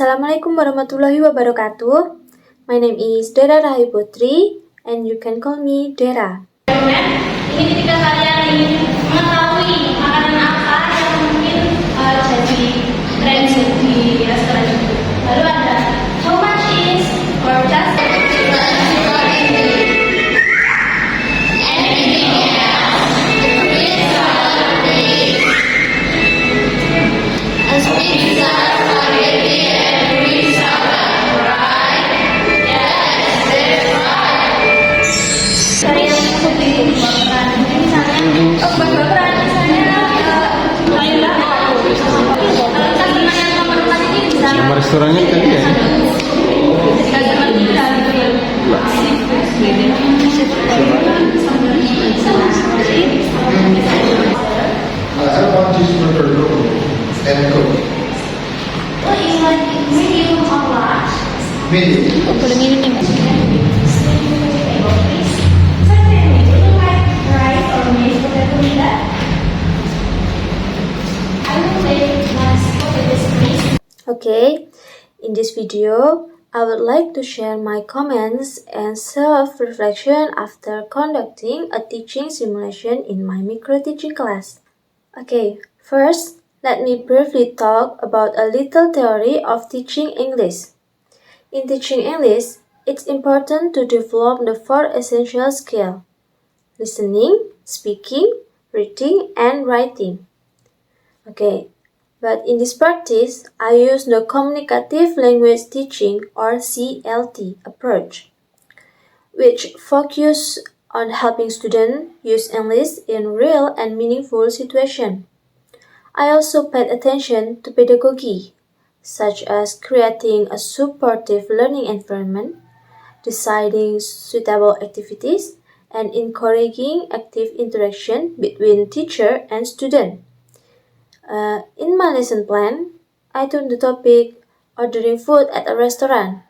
Assalamualaikum warahmatullahi wabarakatuh. My name is Dera Rahayu Putri, and you can call me Dera. Ini ketika kalian ingin mengetahui makanan apa yang mungkin jadi tren di restoran itu. Lalu ada how much is or just anything else. As pizza, spaghetti, and risotto, right? Yes, that's right. Kalian cukup dibuatkan. Misalnya, bak-bakan misalnya Laila. Kalau customer yang nomor 4 ini bisa. Nama restorannya tadi ya? Customer kita I have one teaspoon per room and cook. Oh, it's like medium or large? Medium. Okay, in this video, I would like to share my comments and self-reflection after conducting a teaching simulation in my microteaching class. Okay, first, let me briefly talk about a little theory of teaching English. In teaching English, it's important to develop the 4 essential skills: listening, speaking, reading, and writing. Okay, but in this practice, I use the communicative language teaching or CLT approach, which focus on helping students use English in real and meaningful situations. I also paid attention to pedagogy, such as creating a supportive learning environment, deciding suitable activities, and encouraging active interaction between teacher and student. In my lesson plan, I took the topic ordering food at a restaurant,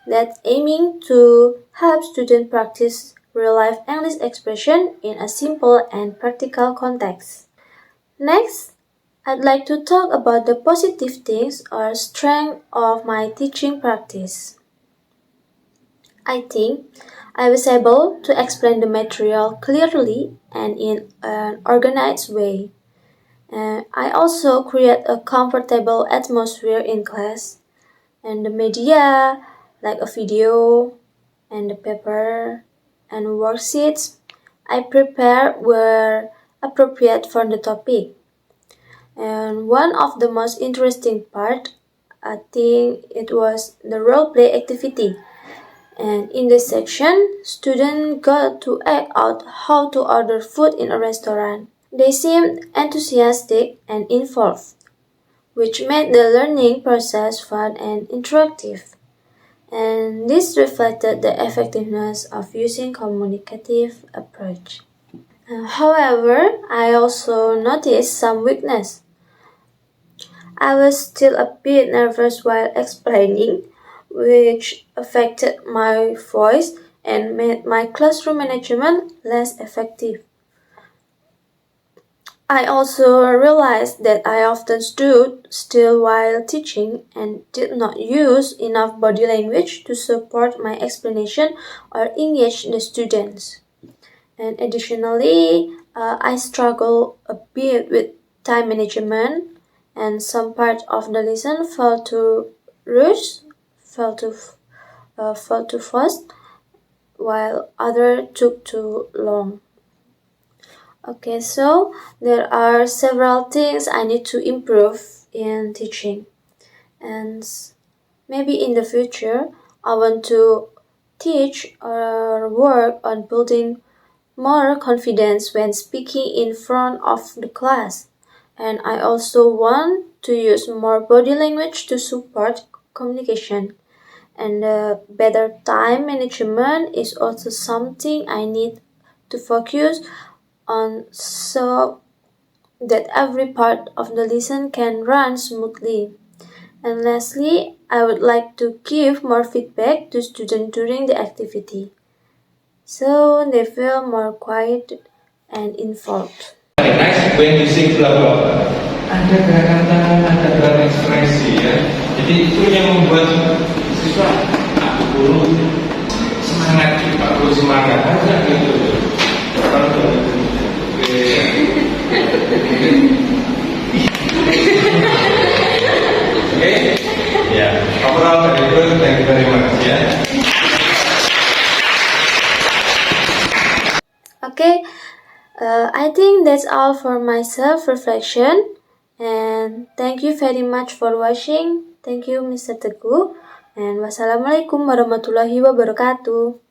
that's aiming to help students practice real-life English expression in a simple and practical context. Next, I'd like to talk about the positive things or strength of my teaching practice. I think I was able to explain the material clearly and in an organized way. I also create a comfortable atmosphere in class, and the media, like a video, and the paper, and worksheets I prepare were appropriate for the topic. And one of the most interesting part, I think it was the role play activity. And in this section, students got to act out how to order food in a restaurant. They seemed enthusiastic and involved, which made the learning process fun and interactive. And this reflected the effectiveness of using communicative approach. However, I also noticed some weakness. I was still a bit nervous while explaining, which affected my voice and made my classroom management less effective. I also realized that I often stood still while teaching and did not use enough body language to support my explanation or engage the students. And additionally, I struggle a bit with time management, and some part of the lesson felt too rushed, felt too fast, while other took too long. Okay, so there are several things I need to improve in teaching, and maybe in the future I want to teach or work on building more confidence when speaking in front of the class, and I also want to use more body language to support communication, and better time management is also something I need to focus on so that every part of the lesson can run smoothly. And lastly, I would like to give more feedback to students during the activity, so they feel more quiet and involved. Next, when using blah blah, ada gerakan tangan, ada gerakan ekspresi ya. Jadi Jadi itu yang membuat siswa guru semangat, Pak Guru semangat aja gitu. Kalau Oke, ya. Overall dari itu, thank you very much ya. Okay, I think that's all for my self-reflection. And thank you very much for watching. Thank you, Mr. Teguh. And wassalamualaikum warahmatullahi wabarakatuh.